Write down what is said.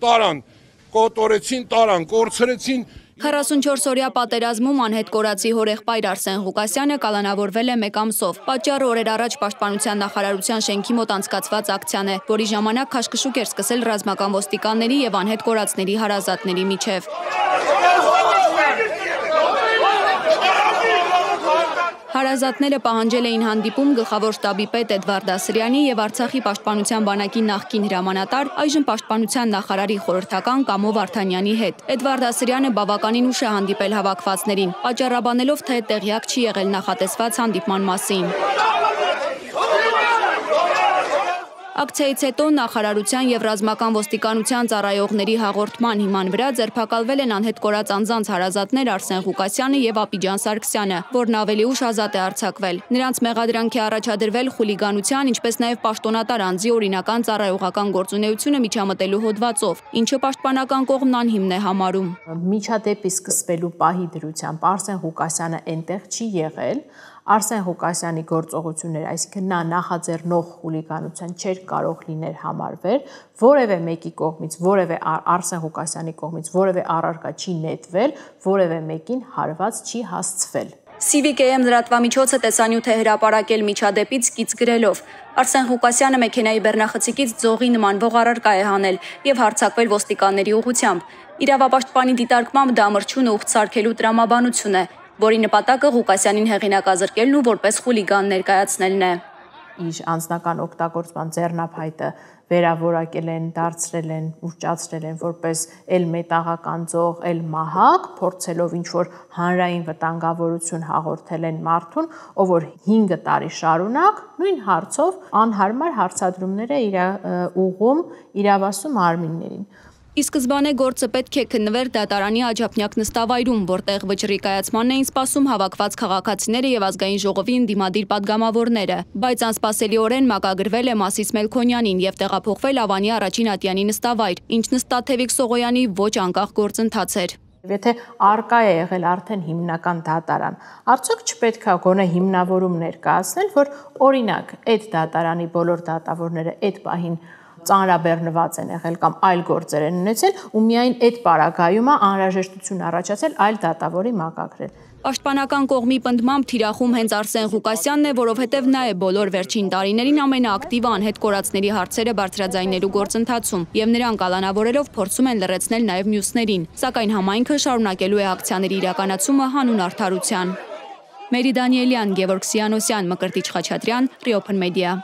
տարան, կոտորեցին, տարան, կորցրեցին։ 44-օրյա պատերազմում անհետ կորացի հորեղբայր Արսեն Ղուկասյանը կալանավորվել է 1 ամսով։ Պատճառը օրեր առաջ Պաշտպանության նախարարության շենքի մոտ անցկացված ակցիան է, որի ժամանակ քաշքշուկ էր սկսել ռազմական ոստիկանների եւ անհետ կորածների հարազատների միջև։ Հարազատները պահանջել էին հանդիպում գլխավոր շտաբի պետ Էդվարդ Ասրյանի եւ Արցախի պաշտպանության բանակի նախկին հրամանատար, այժմ պաշտպանության նախարարի խորհրդական Կամո Վարդանյանի հետ։ Էդվարդ Ասրյանը բավականին ուշ է հանդիպել հավաքվածներին, պատճառաբանելով, թե տեղյակ չի եղել նախատեսված հանդիպման մասին։ Ակցիայից հետո նախարարության եւ ռազմական ոստիկանության ծառայողների հաղորդման հիման վրա ձերբակալվել են անհետ կորած անձանց հարազատներ Արսեն Ղուկասյանը եւ Ապիջան Սարգսյանը, որն ավելի ուշ ազատ է արձակվել։ Նրանց մեղադրանքի առաջադրվել խուլիգանության, ինչպես նաեւ պաշտոնատար անձի օրինական ծառայողական գործունեությունը միջամտելու հոդվածով, ինչը պաշտպանական կողմն անհիմն է համարում։ Միջադեպի սկսվելու պահի դրությամբ Արսեն Ղուկասյանը այնտեղ չի եղել։ Արսեն Ղուկասյանի գործողությունները, այսինքն նա նախաձեռնող խուլիգանության չէր կարող լինել համարվել, որևէ մեկի կողմից, որևէ Արսեն Ղուկասյանի կողմից որևէ առարկա չի նետվել, որևէ մեկին հարված չի հասցվել։ Civic-AM լրատվամիջոցը տեսանյութ է հրապարակել միջադեպից սկիծ գրելով. Արսեն Ղուկասյանը մեքենայի բեռնախցիկից ձողի նմանվող առարկա է հանել եւ հարձակվել ոստիկանների ուղղությամբ։ Իրավապաշտպանի դիտարկմամբ դա մրջյունը ուղտ սարքելու տրամաբանություն է, որի նպատակը Ղուկասյանին հեղինակազրկելն ու որպես խուլիգան ներկայացնելն է։ Իր անձնական օգտագործման ձեռնափայտը վերավորակել են, դարձրել են, ուռճացրել են որպես էլ մետաղական ձող, էլ մահակ, փորձելով ինչ-որ հանրային վտանգավորություն հաղորդել են մարդուն, ով որ 5 տարի շարունակ նույն հարցով անհարմար հարցադրումներ է ուղղում իրավասու մարմիններին։ Ի սկզբանե գործը պետք է քննվեր դատարանի աջափնյակ նստավայրում, որտեղ վճռի կայացմանն էին սպասում հավաքված քաղաքացիները եւ ազգային ժողովի ընդդիմադիր падգամավորները, բայց անսպասելիորեն մակագրվել է Մասիս Մելքոնյանին եւ տեղափոխվել Ավանի առաջին ատյանի նստավայր, ինչ նստա Թևիկ Սողոյանի ոչ անկախ գործընթաց էր։ Եթե արկա է եղել արդեն հիմնական դատարան, արդյոք չպետք է գոնե հիմնավորում ներկայացնել, որ օրինակ այդ դատարանի բոլոր դատավորները այդ պահին ծանրաբեռնված են եղել կամ այլ գործեր են ունեցել ու միայն այդ պարագայում անհրաժեշտություն առաջացել այլ դատավորի մակագրել։ Պաշտպանական կողմի պնդմամբ թիրախում հենց Արսեն Ղուկասյանն է, որովհետև նա է բոլոր վերջին տարիներին ամենաակտիվը անհետ կորածների հարցերը բարձրաձայնելու գործընթացում եւ նրան կալանավորելով փորձում են լրացնել նաեւ մյուսներին, սակայն համայնքը շարունակելու է ակցիաների իրականացումը հանուն արդարության։ Մերի Դանիելյան, Գևորգ Սիանոսյան, Մկրտիչ Խաչատրյան, Reopen Media։